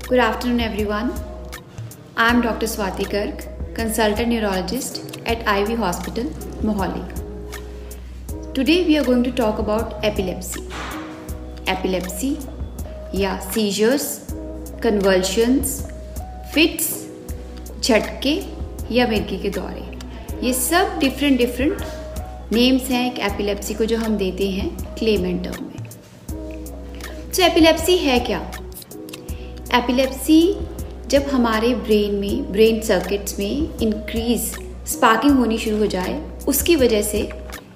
Good afternoon, everyone. I am Dr. Swati Garg, consultant neurologist at Ivy Hospital, Mohali. Today we are going to talk about epilepsy. Epilepsy या seizures, convulsions, fits, झटके या मिर्गी के दौरे, ये सब different names हैं एक एपिलेप्सी को जो हम देते हैं क्लेमेंट टर्म में। तो एपिलेप्सी है क्या? एपिलेप्सी जब हमारे ब्रेन सर्किट्स में इंक्रीज स्पार्किंग होनी शुरू हो जाए, उसकी वजह से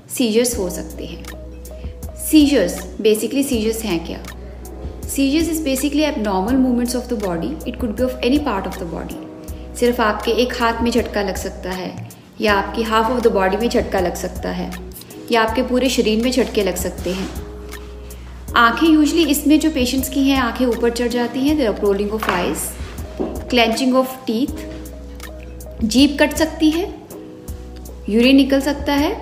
सीजर्स हो सकते हैं। सीजर्स हैं क्या? Seizures is basically abnormal movements of the body. It could be of any part of the body. सिर्फ आपके एक हाथ में झटका लग सकता है, या आपकी हाफ ऑफ द बॉडी में झटका लग सकता है, या आपके पूरे शरीर में झटके लग सकते हैं। आंखें यूजली इसमें जो पेशेंट्स की हैं, आंखें ऊपर चढ़ जाती हैं, there are rolling of eyes, clenching of teeth, जीभ कट सकती है, यूरिन निकल सकता है।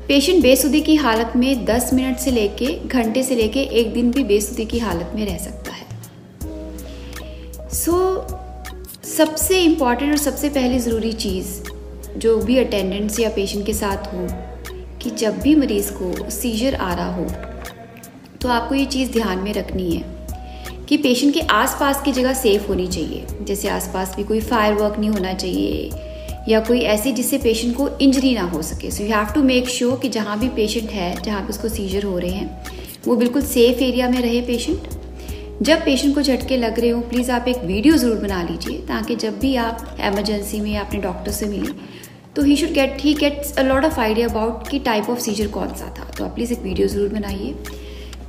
पेशेंट बेसुधी की हालत में 10 मिनट से लेके घंटे से लेके एक दिन भी बेसुधी की हालत में रह सकता है। सबसे इम्पॉर्टेंट और सबसे पहली ज़रूरी चीज़ जो भी अटेंडेंट्स या पेशेंट के साथ हो, कि जब भी मरीज़ को सीजर आ रहा हो तो आपको ये चीज़ ध्यान में रखनी है कि पेशेंट के आसपास की जगह सेफ़ होनी चाहिए। जैसे आसपास भी कोई फायरवर्क नहीं होना चाहिए, या कोई ऐसी जिससे पेशेंट को इंजरी ना हो सके। So you have to make sure कि जहाँ भी पेशेंट है, जहाँ पे उसको सीजर हो रहे हैं, वो बिल्कुल सेफ़ एरिया में रहे पेशेंट। जब पेशेंट को झटके लग रहे हो, प्लीज़ आप एक वीडियो ज़रूर बना लीजिए, ताकि जब भी आप एमरजेंसी में या अपने डॉक्टर से मिलें तो ही gets a lot of idea about कि टाइप ऑफ सीजर कौन सा था। तो आप प्लीज़ एक वीडियो ज़रूर बनाइए।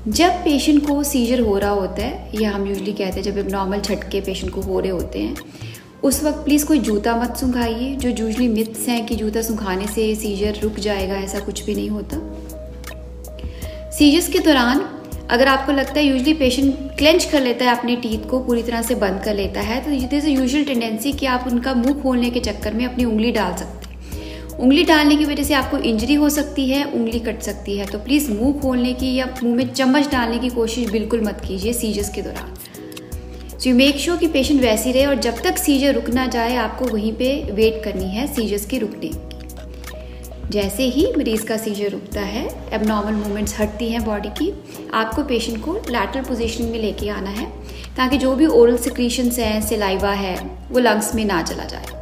जब पेशेंट को सीजर हो रहा होता है, या हम यूजली कहते हैं जब एबनॉर्मल झटके पेशेंट को हो रहे होते हैं, उस वक्त प्लीज़ कोई जूता मत सूंघाइए। जो यूजली मिथ्स हैं कि जूता सूंघाने से सीजर रुक जाएगा, ऐसा कुछ भी नहीं होता। सीजर्स के दौरान अगर आपको लगता है यूजली पेशेंट क्लेंच कर लेता है, अपने टीथ को पूरी तरह से बंद कर लेता है, तो there is a usual tendency कि आप उनका मुंह खोलने के चक्कर में अपनी उंगली डाल सकते हैं। उंगली डालने की वजह से आपको इंजरी हो सकती है, उंगली कट सकती है। तो प्लीज़ मुंह खोलने की या मुंह में चम्मच डालने की कोशिश बिल्कुल मत कीजिए सीजर्स के दौरान। सो यू मेक श्योर कि पेशेंट वैसे रहे, और जब तक सीजर रुक ना जाए आपको वहीं पे वेट करनी है सीजर्स के रुकने की। जैसे ही मरीज का सीजर रुकता है, एबनॉर्मल मूवमेंट्स हटती हैं बॉडी की, आपको पेशेंट को लैटरल पोजीशनिंग में लेके आना है, ताकि जो भी ओरल सिक्रीशंस हैं, सलाइवा है, वो लंग्स में ना चला जाए।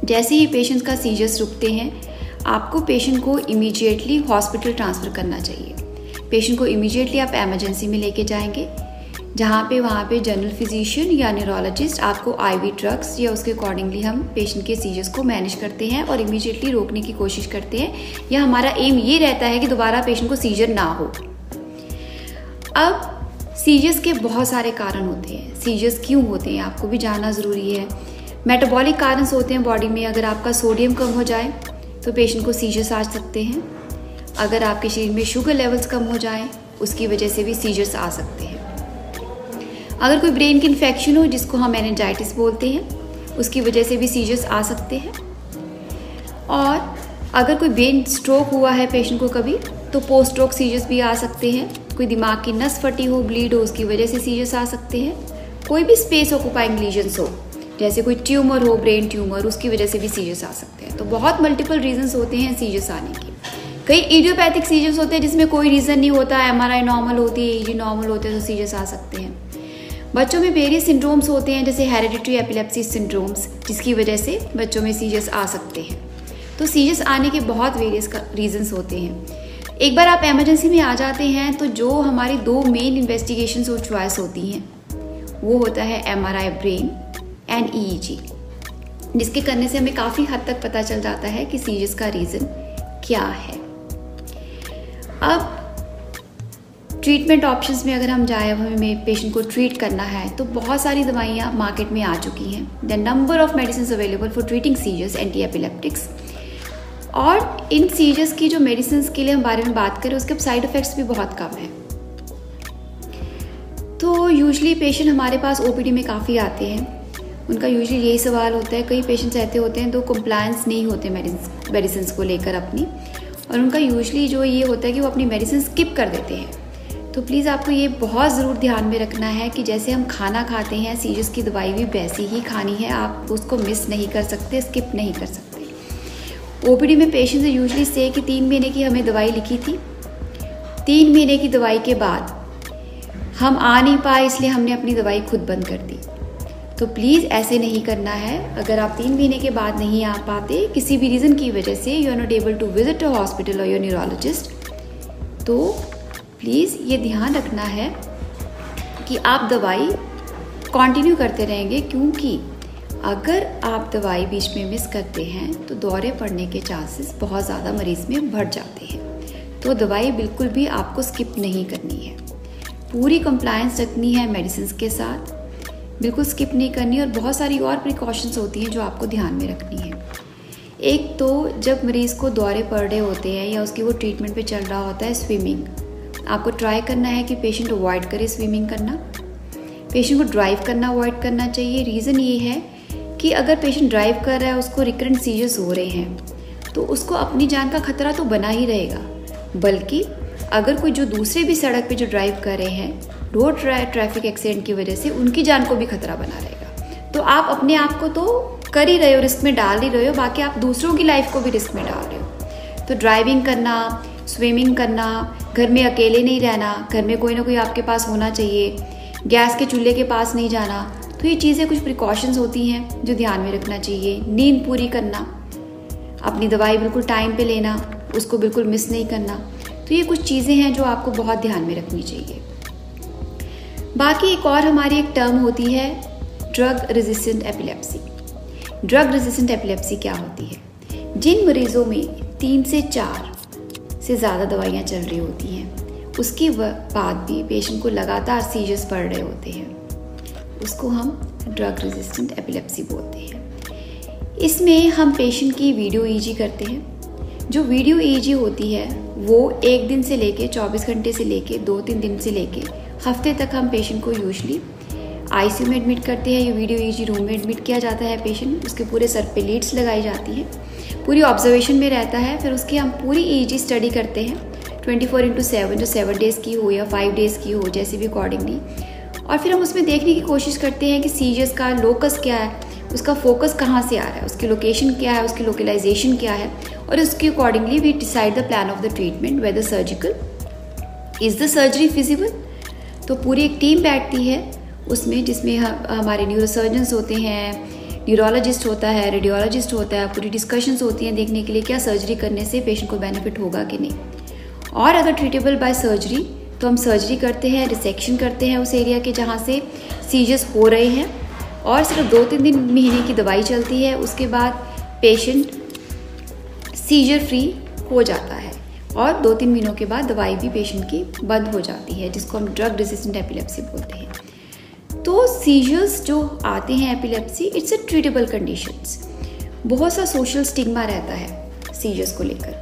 जैसे ही पेशेंट का सीजर्स रुकते हैं, आपको पेशेंट को इमीडिएटली हॉस्पिटल ट्रांसफ़र करना चाहिए। पेशेंट को इमीडिएटली आप एमरजेंसी में लेके जाएंगे, वहाँ पे जनरल फिजिशियन या न्यूरोलॉजिस्ट आपको आईवी ड्रग्स या उसके अकॉर्डिंगली हम पेशेंट के सीजर्स को मैनेज करते हैं और इमीडिएटली रोकने की कोशिश करते हैं, या हमारा एम ये रहता है कि दोबारा पेशेंट को सीजर ना हो। अब सीजर्स के बहुत सारे कारण होते हैं। सीजर्स क्यों होते हैं आपको भी जानना ज़रूरी है। मेटाबॉलिक कारण होते हैं बॉडी में। अगर आपका सोडियम कम हो जाए तो पेशेंट को सीजर्स आ सकते हैं। अगर आपके शरीर में शुगर लेवल्स कम हो जाएं, उसकी वजह से भी सीजर्स आ सकते हैं। अगर कोई ब्रेन की इन्फेक्शन हो, जिसको हम मेनिंजाइटिस बोलते हैं, उसकी वजह से भी सीजर्स आ सकते हैं। और अगर कोई ब्रेन स्ट्रोक हुआ है पेशेंट को कभी, तो पोस्ट स्ट्रोक सीजर्स भी आ सकते हैं। कोई दिमाग की नस फटी हो, ब्लीड हो, उसकी वजह से सीजर्स आ सकते हैं। कोई भी स्पेस ऑक्यूपाइंग लीजन्स हो, जैसे कोई ट्यूमर हो, ब्रेन ट्यूमर, उसकी वजह से भी सीजर्स आ सकते हैं। तो बहुत मल्टीपल रीजंस होते हैं सीजर्स आने के। कई इडियोपैथिक सीजर्स होते हैं जिसमें कोई रीज़न नहीं होता, एमआरआई नॉर्मल होती है, ईजी नॉर्मल होते हैं, तो सीजर्स आ सकते हैं। बच्चों में वेरियस सिंड्रोम्स होते हैं, जैसे हेरिडिटरी एपिलेप्सी सिंड्रोम्स, जिसकी वजह से बच्चों में सीजर्स आ सकते हैं। तो सीजर्स आने के बहुत वेरियस रीजंस होते हैं। एक बार आप एमरजेंसी में आ जाते हैं तो जो हमारी 2 मेन इन्वेस्टिगेशंस और चॉइस होती हैं, वो होता है एमआरआई ब्रेन एंड ईईजी, जिसके करने से हमें काफ़ी हद तक पता चल जाता है कि सीजर्स का रीज़न क्या है। अब ट्रीटमेंट ऑप्शंस में अगर हम जाए, अब हमें पेशेंट को ट्रीट करना है, तो बहुत सारी दवाइयाँ मार्केट में आ चुकी हैं। The number of medicine available for treating seizures, anti epileptics. और इन सीजर्स की जो मेडिसिन के लिए हम बारे में बात करें, उसके साइड इफ़ेक्ट्स भी बहुत कम हैं। तो यूजली पेशेंट हमारे पास ओपीडी में काफ़ी आते हैं। उनका यूजली यही सवाल होता है, कई पेशेंट्स ऐसे होते हैं तो कंप्लायंस नहीं होते मेडिसिन को लेकर अपनी, और उनका यूजली जो ये होता है कि वो अपनी मेडिसिन स्किप कर देते हैं। तो प्लीज़ आपको ये बहुत ज़रूर ध्यान में रखना है कि जैसे हम खाना खाते हैं, सीजर्स की दवाई भी वैसी ही खानी है। आप उसको मिस नहीं कर सकते, स्किप नहीं कर सकते। ओपीडी में पेशेंट्स यूजुअली से कि 3 महीने की हमें दवाई लिखी थी, 3 महीने की दवाई के बाद हम आ नहीं पाए, इसलिए हमने अपनी दवाई खुद बंद कर दी। तो प्लीज़ ऐसे नहीं करना है। अगर आप 3 महीने के बाद नहीं आ पाते, किसी भी रीज़न की वजह से you are not able to visit a hospital और योर न्यूरोलॉजिस्ट, तो प्लीज़ ये ध्यान रखना है कि आप दवाई कंटिन्यू करते रहेंगे, क्योंकि अगर आप दवाई बीच में मिस करते हैं तो दौरे पड़ने के चांसेस बहुत ज़्यादा मरीज़ में बढ़ जाते हैं। तो दवाई बिल्कुल भी आपको स्किप नहीं करनी है, पूरी कंप्लायंस रखनी है मेडिसिन के साथ, बिल्कुल स्किप नहीं करनी। और बहुत सारी और प्रिकॉशंस होती हैं जो आपको ध्यान में रखनी है। एक तो जब मरीज़ को दौरे पड़ रहे होते हैं या उसकी वो ट्रीटमेंट पे चल रहा होता है, स्विमिंग आपको ट्राई करना है कि पेशेंट अवॉइड करे स्विमिंग करना। पेशेंट को ड्राइव करना अवॉइड करना चाहिए। रीज़न ये है कि अगर पेशेंट ड्राइव कर रहा है, उसको रिकरेंट सीजर्स हो रहे हैं, तो उसको अपनी जान का खतरा तो बना ही रहेगा, बल्कि अगर कोई जो दूसरे भी सड़क पे जो ड्राइव कर रहे हैं, रोड ट्रैफिक एक्सीडेंट की वजह से उनकी जान को भी खतरा बना रहेगा। तो आप अपने आप को तो कर ही रहे हो, रिस्क में डाल ही रहे हो, बाकी आप दूसरों की लाइफ को भी रिस्क में डाल रहे हो। तो ड्राइविंग करना, स्विमिंग करना, घर में अकेले नहीं रहना, घर में कोई ना कोई आपके पास होना चाहिए, गैस के चूल्हे के पास नहीं जाना, तो ये चीज़ें कुछ प्रिकॉशंस होती हैं जो ध्यान में रखना चाहिए। नींद पूरी करना, अपनी दवाई बिल्कुल टाइम पे लेना, उसको बिल्कुल मिस नहीं करना। तो ये कुछ चीज़ें हैं जो आपको बहुत ध्यान में रखनी चाहिए। बाकी एक और हमारी एक टर्म होती है drug resistant epilepsy. Drug resistant epilepsy क्या होती है? जिन मरीज़ों में 3 से 4 से ज़्यादा दवाइयाँ चल रही होती हैं, उसके बाद भी पेशेंट को लगातार सीजर्स पड़ रहे होते हैं, उसको हम ड्रग रेजिस्टेंट एपिलेप्सी बोलते हैं। इसमें हम पेशेंट की वीडियो ईजी करते हैं। जो वीडियो ईजी होती है वो 1 दिन से लेके 24 घंटे से लेके 2-3 दिन से लेके हफ्ते तक हम पेशेंट को यूजुअली आईसीयू में एडमिट करते हैं। ये वीडियो ईजी रूम में एडमिट किया जाता है पेशेंट, उसके पूरे सर पे लीड्स लगाई जाती हैं, पूरी ऑब्जर्वेशन में रहता है। फिर उसकी हम पूरी ईजी स्टडी करते हैं 24/7, जो 7 डेज़ की हो या 5 डेज़ की हो, जैसे भी अकॉर्डिंगली। और फिर हम उसमें देखने की कोशिश करते हैं कि सीजर्स का लोकस क्या है, उसका फोकस कहाँ से आ रहा है, उसकी लोकेशन क्या है, उसकी लोकलाइजेशन क्या है, और उसके accordingly we decide the plan of the treatment, whether surgical, is the surgery feasible. तो पूरी एक टीम बैठती है उसमें, जिसमें हमारे न्यूरोसर्जन्स होते हैं, न्यूरोलॉजिस्ट होता है, रेडियोलॉजिस्ट होता है, पूरी डिस्कशंस होती हैं देखने के लिए क्या सर्जरी करने से पेशेंट को बेनिफिट होगा कि नहीं। और अगर ट्रीटेबल बाय सर्जरी तो हम सर्जरी करते हैं, रिसेक्शन करते हैं उस एरिया के जहाँ से सीजर्स हो रहे हैं, और सिर्फ 2-3 महीने की दवाई चलती है। उसके बाद पेशेंट सीजर फ्री हो जाता है और 2-3 महीनों के बाद दवाई भी पेशेंट की बंद हो जाती है, जिसको हम ड्रग रेजिस्टेंट एपिलेप्सी बोलते हैं। तो सीजर्स जो आते हैं epilepsy, it's a treatable conditions. बहुत सा सोशल स्टिग्मा रहता है सीजर्स को लेकर।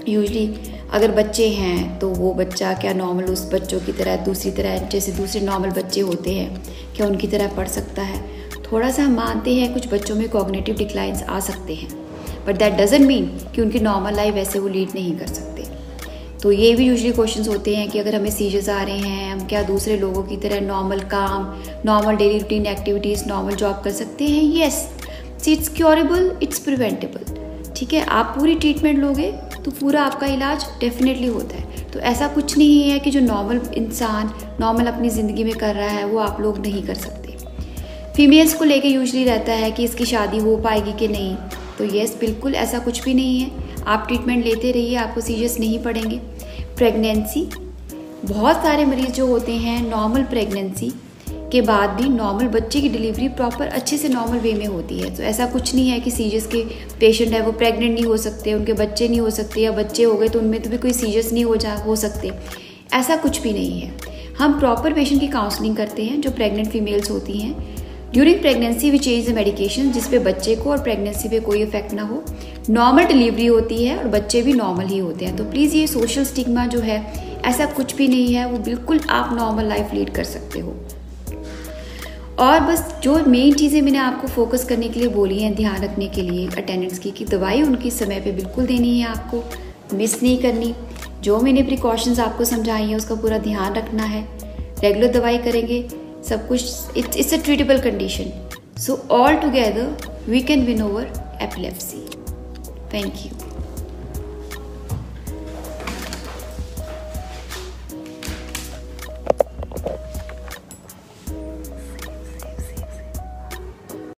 यूजली अगर बच्चे हैं तो वो बच्चा क्या नॉर्मल उस बच्चों की तरह दूसरी तरह जैसे दूसरे नॉर्मल बच्चे होते हैं, क्या उनकी तरह पढ़ सकता है? थोड़ा सा हम मानते हैं कुछ बच्चों में कॉग्निटिव डिक्लाइंस आ सकते हैं, बट दैट डजंट मीन कि उनकी नॉर्मल लाइफ वैसे वो लीड नहीं कर सकते। तो ये भी यूजुअली क्वेश्चंस होते हैं कि अगर हमें सीजर्स आ रहे हैं, हम क्या दूसरे लोगों की तरह नॉर्मल काम, normal daily routine activities, normal job कर सकते हैं? Yes, it's curable, it's preventable. ठीक है, आप पूरी ट्रीटमेंट लोगे तो पूरा आपका इलाज डेफिनेटली होता है। तो ऐसा कुछ नहीं है कि जो नॉर्मल इंसान नॉर्मल अपनी ज़िंदगी में कर रहा है वो आप लोग नहीं कर सकते। फीमेल्स को लेके यूजुअली रहता है कि इसकी शादी हो पाएगी कि नहीं, तो येस बिल्कुल ऐसा कुछ भी नहीं है। आप ट्रीटमेंट लेते रहिए, आपको सीजर्स नहीं पड़ेंगे। प्रेगनेंसी, बहुत सारे मरीज जो होते हैं नॉर्मल प्रेगनेंसी के बाद भी नॉर्मल बच्चे की डिलीवरी प्रॉपर अच्छे से नॉर्मल वे में होती है। तो ऐसा कुछ नहीं है कि सीजर्स के पेशेंट है वो प्रेग्नेंट नहीं हो सकते, उनके बच्चे नहीं हो सकते, या बच्चे हो गए तो उनमें तो भी कोई सीजर्स नहीं हो सकते। ऐसा कुछ भी नहीं है। हम प्रॉपर पेशेंट की काउंसलिंग करते हैं जो प्रेग्नेंट फीमेल्स होती हैं। During pregnancy we change the medication, जिसपे बच्चे को और प्रेगनेंसी पे कोई इफेक्ट ना हो। नॉर्मल डिलीवरी होती है और बच्चे भी नॉर्मल ही होते हैं। तो प्लीज़ ये सोशल स्टिग्मा जो है ऐसा कुछ भी नहीं है, वो बिल्कुल आप नॉर्मल लाइफ लीड कर सकते हो। और बस जो मेन चीज़ें मैंने आपको फोकस करने के लिए बोली हैं, ध्यान रखने के लिए अटेंडेंस की, कि दवाई उनकी समय पे बिल्कुल देनी है, आपको मिस नहीं करनी। जो मैंने प्रिकॉशंस आपको समझाई हैं उसका पूरा ध्यान रखना है, रेगुलर दवाई करेंगे, सब कुछ it's a treatable condition. So all together we can win over epilepsy. Thank you.